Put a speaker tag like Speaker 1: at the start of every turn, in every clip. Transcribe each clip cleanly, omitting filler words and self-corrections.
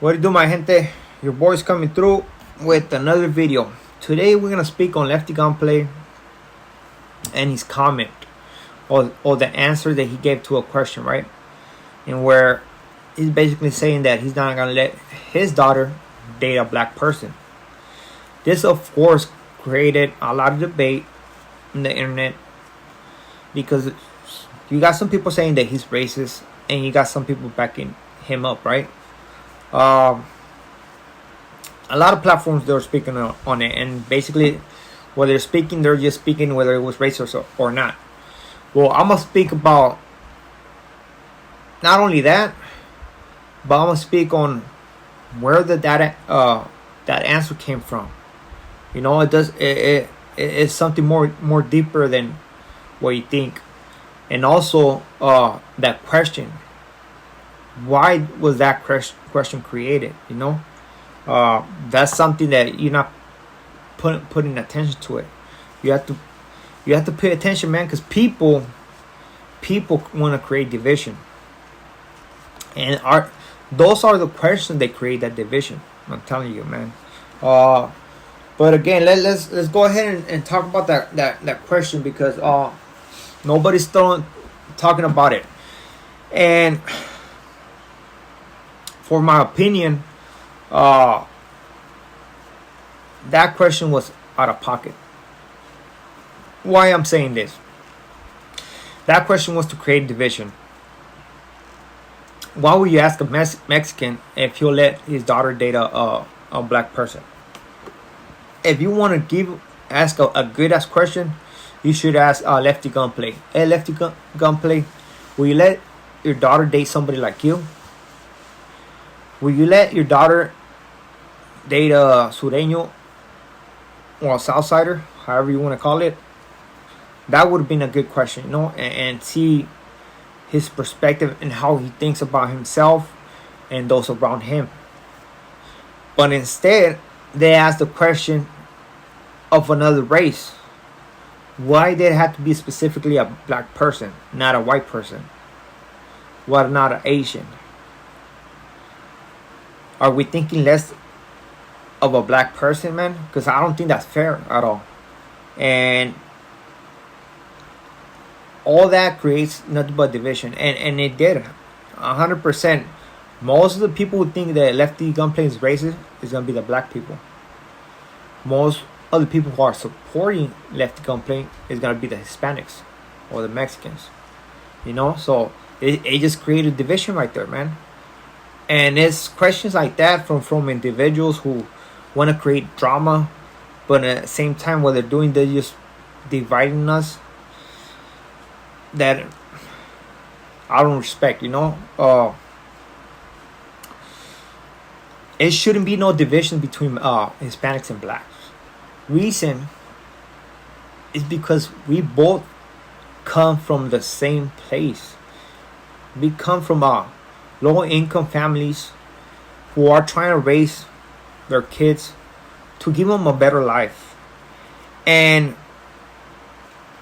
Speaker 1: What do you do, my gente? Your boy's coming through with another video. Today we're gonna speak on Lefty Gunplay and his comment or the answer that he gave to a question, right? And where he's basically saying that he's not gonna let his daughter date a black person. This of course created a lot of debate on the internet because you got some people saying that he's racist and you got some people backing him up, right? A lot of platforms they're speaking on it, and basically when they're speaking, they're just speaking whether it was racist or not. Well, I'm gonna speak about not only that, but I'm gonna speak on where that answer came from. You know, it's something more deeper than what you think. And also that question, why was that question created? You know, that's something that you're not putting attention to it. You have to pay attention, man, because people want to create division, and those are the questions that create that division. I'm telling you, man. But again, let's go ahead and talk about that question, because nobody's talking about it. And for my opinion, that question was out of pocket. Why I'm saying this? That question was to create division. Why would you ask a Mexican if he'll let his daughter date a black person? If you want to ask a good ass question, you should ask Lefty Gunplay. Hey, Lefty Gunplay, will you let your daughter date somebody like you? Will you let your daughter date a Sureño or a Southsider, however you want to call it? That would have been a good question, you know, and see his perspective and how he thinks about himself and those around him. But instead, they asked the question of another race. Why did it have to be specifically a black person, not a white person? Why not an Asian? Are we thinking less of a black person, man? Because I don't think that's fair at all. And all that creates nothing but division. And it did. 100%. Most of the people who think that Lefty Gunplay is racist is going to be the black people. Most of the people who are supporting Lefty Gunplay is going to be the Hispanics or the Mexicans. You know? So it just created division right there, man. And it's questions like that from individuals who want to create drama, but at the same time what they're doing, they're just dividing us, that I don't respect, you know. It shouldn't be no division between Hispanics and blacks. Reason is because we both come from the same place. We come from low income families who are trying to raise their kids to give them a better life. And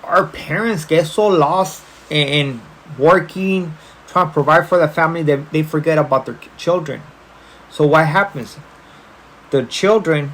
Speaker 1: our parents get so lost in working, trying to provide for the family, that they forget about their children. So what happens? The children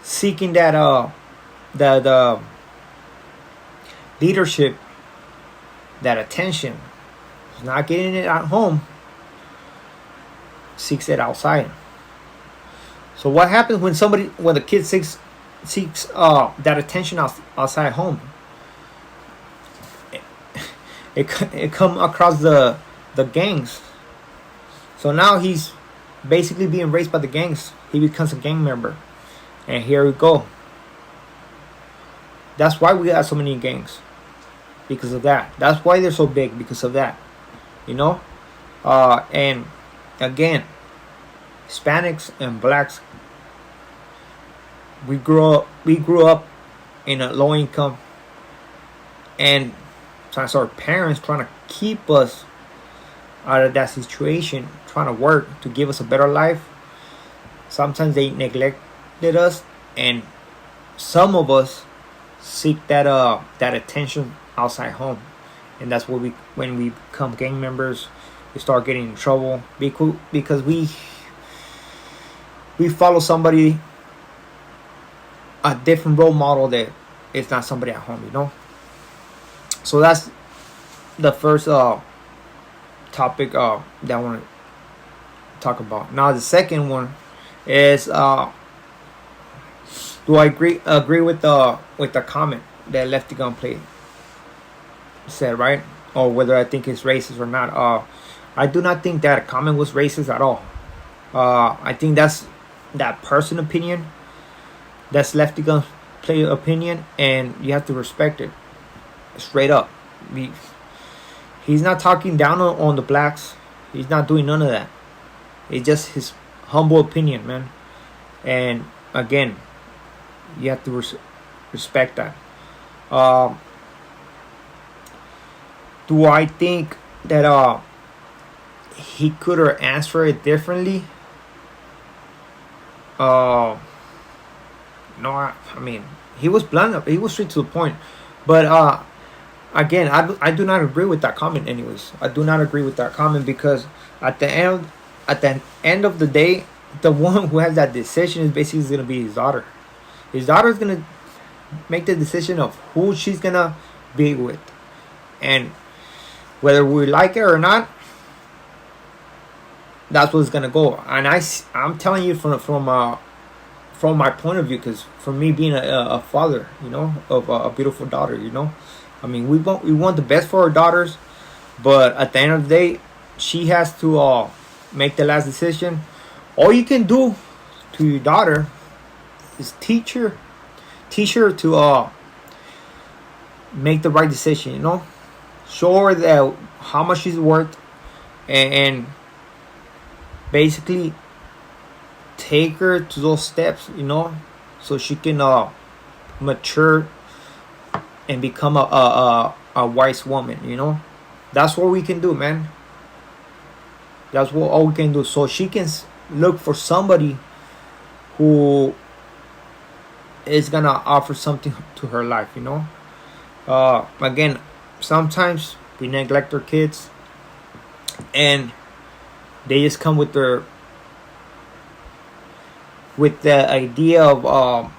Speaker 1: seeking that the leadership, that attention, is not getting it at home, seeks it outside. So what happens when the kid seeks that attention outside home? It come across the gangs. So now he's basically being raised by the gangs. He becomes a gang member, and here we go. That's why we got so many gangs, because of that. That's why they're so big, because of that. You know, and again, Hispanics and blacks, we grew up in a low income, and sometimes our parents trying to keep us out of that situation, trying to work to give us a better life. Sometimes they neglected us, and some of us seek that attention outside home. And that's when we become gang members, we start getting in trouble because we we follow somebody, a different role model that is not somebody at home, you know. So that's the first topic that I want to talk about. Now the second one is do I agree with the comment that Lefty Gunplay said, right? Or whether I think it's racist or not. I do not think that comment was racist at all. I think that's that person opinion. That's Lefty Gunplay opinion, and you have to respect it straight up. He's not talking down on the blacks. He's not doing none of that. It's just his humble opinion, man. And again, you have to respect that. Do I think that he could have answered it differently? No, I mean, he was blunt. He was straight to the point. But again, I do not agree with that comment. Anyways, I do not agree with that comment because at the end of the day, the one who has that decision is basically going to be his daughter. His daughter is going to make the decision of who she's going to be with, and whether we like it or not, that's what's going to go. And I'm telling you from my point of view, because for me being a father, you know, of a beautiful daughter, you know, I mean, we want the best for our daughters, but at the end of the day, she has to make the last decision. All you can do to your daughter is teach her to make the right decision, you know. Show her that how much she's worth, and basically take her to those steps, you know, so she can mature and become a wise woman, you know. That's what we can do, man. That's what all we can do. So she can look for somebody who is gonna offer something to her life, you know. Again, sometimes we neglect our kids, and they just come with the idea of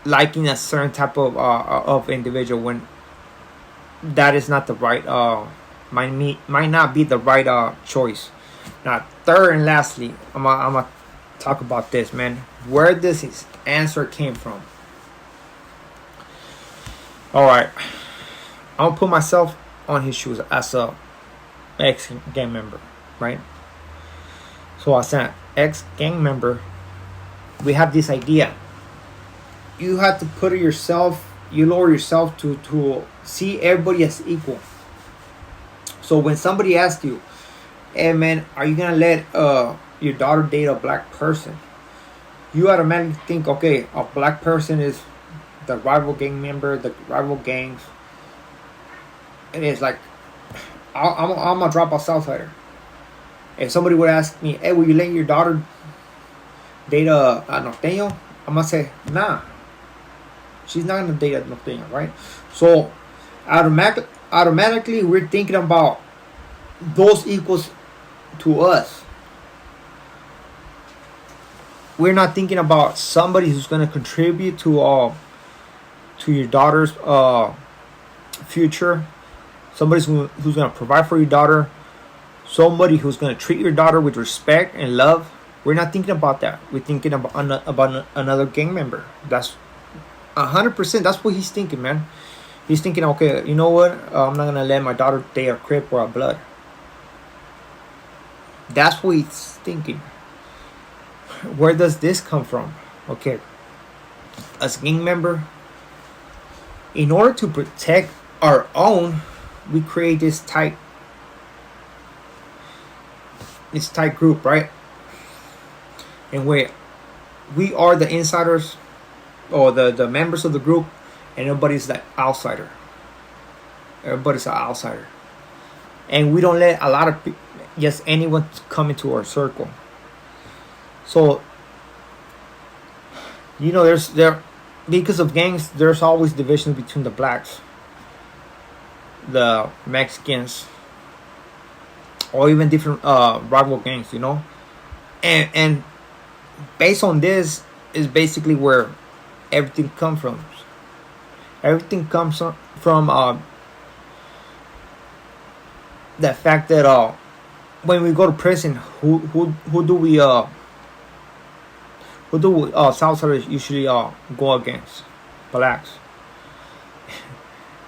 Speaker 1: liking a certain type of individual, when that is not the right might not be the right choice. Now, third and lastly, I'm gonna talk about this, man. Where this answer came from. All right, I'm gonna put myself on his shoes as a ex-gang member, right? So as an ex-gang member, we have this idea. You have to put yourself, you lower yourself to see everybody as equal. So when somebody asks you, hey man, are you gonna let your daughter date a black person? You automatically think, okay, a black person is the rival gang member, the rival gangs. And it's like, I'm gonna drop a Southsider. If somebody would ask me, hey, will you let your daughter date a norteño? I'm gonna say, nah. She's not gonna date a norteño, right? So automatically we're thinking about those equals to us. We're not thinking about somebody who's gonna contribute to your daughter's future. Somebody who's gonna provide for your daughter. Somebody who's gonna treat your daughter with respect and love. We're not thinking about that. We're thinking about another gang member. That's 100%. That's what he's thinking, man. He's thinking, okay, you know what? I'm not gonna let my daughter date a Crip or a Blood. That's what he's thinking. Where does this come from? Okay, as a gang member, in order to protect our own, we create this tight group, right? And where we are the insiders or the members of the group, and everybody's the outsider. Everybody's an outsider, and we don't let a lot of just anyone come into our circle. So, you know, there because of gangs, there's always divisions between the blacks, the Mexicans, or even different rival gangs, you know. And based on this is basically where everything comes from. Everything comes from the fact that when we go to prison, who do we Southsiders usually go against? Blacks.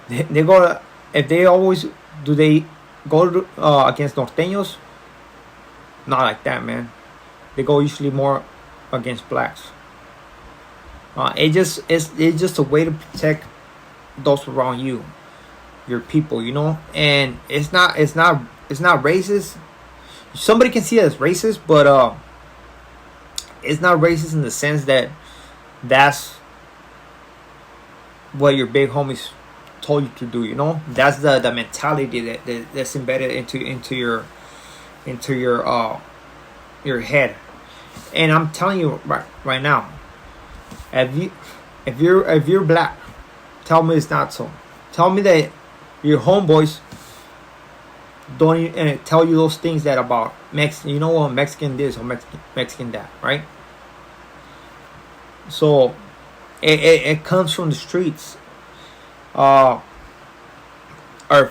Speaker 1: They go, if they always do, they go against Norteños? Not like that, man. They go usually more against blacks. It's just a way to protect those around you, your people, you know. And it's not racist. Somebody can see it as racist, but it's not racist in the sense that that's what your big homies told you to do, you know. That's the mentality that's embedded into your head. And I'm telling you right now, if you're black, tell me it's not so. Tell me that your homeboys don't even tell you those things that about Mexican, you know what, Mexican this or Mexican that, right? So it comes from the streets. Our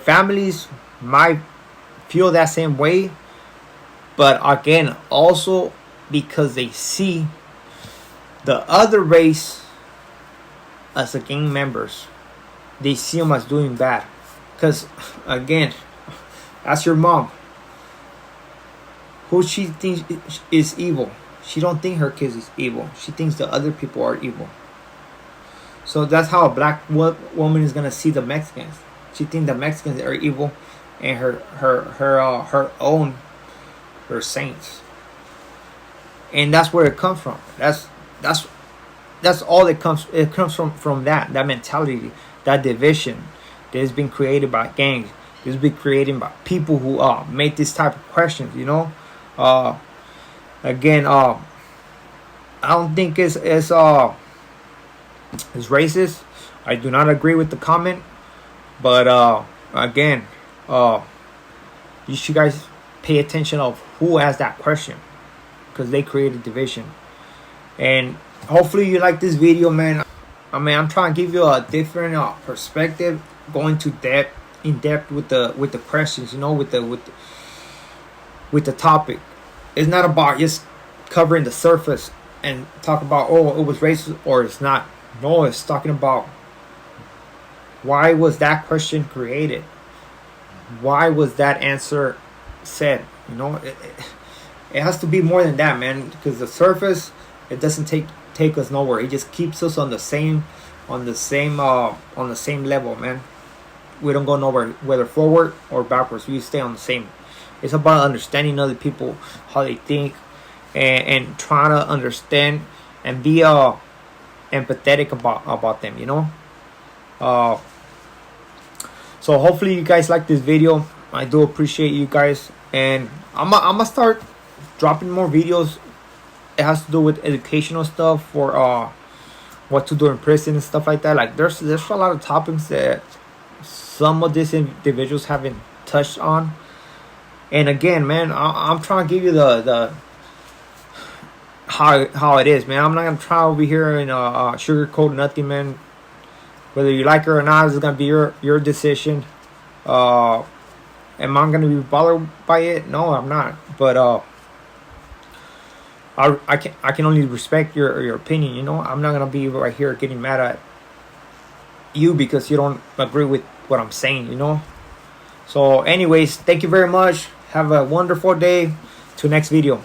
Speaker 1: families might feel that same way, but again, also because they see the other race as the gang members, they see them as doing bad. Because again, that's your mom. Who she thinks is evil. She don't think her kids is evil. She thinks the other people are evil. So that's how a black woman is gonna see the Mexicans. She thinks the Mexicans are evil, and her own saints. And that's where it comes from. That's all it comes. It comes from that mentality, that division that has been created by gangs. It's been created by people who make this type of questions. You know, again, I don't think it's racist. I do not agree with the comment, but again, you should guys pay attention of who asked that question, because they created division. And hopefully you like this video, man. I mean, I'm trying to give you a different perspective, going in depth with the questions, you know, with the topic. It's not about just covering the surface and talk about, oh, it was racist or it's not. No, it's talking about why was that question created? Why was that answer said? You know, it has to be more than that, man. Because the surface, it doesn't take us nowhere. It just keeps us on the same level, man. We don't go nowhere, whether forward or backwards. We stay on the same. It's about understanding other people, how they think, and trying to understand and be empathetic about them, you know. So hopefully you guys like this video. I do appreciate you guys, and I'm gonna start dropping more videos. It has to do with educational stuff for what to do in prison and stuff like that. Like there's a lot of topics that some of these individuals haven't touched on. And again, man, I'm trying to give you the how it is, man. I'm not gonna try over here and sugarcoat nothing, man. Whether you like it or not, this is gonna be your decision. Am I gonna be bothered by it? No, I'm not. But I can only respect your opinion, you know. I'm not gonna be right here getting mad at you because you don't agree with what I'm saying, you know. So anyways, thank you very much. Have a wonderful day. Till next video.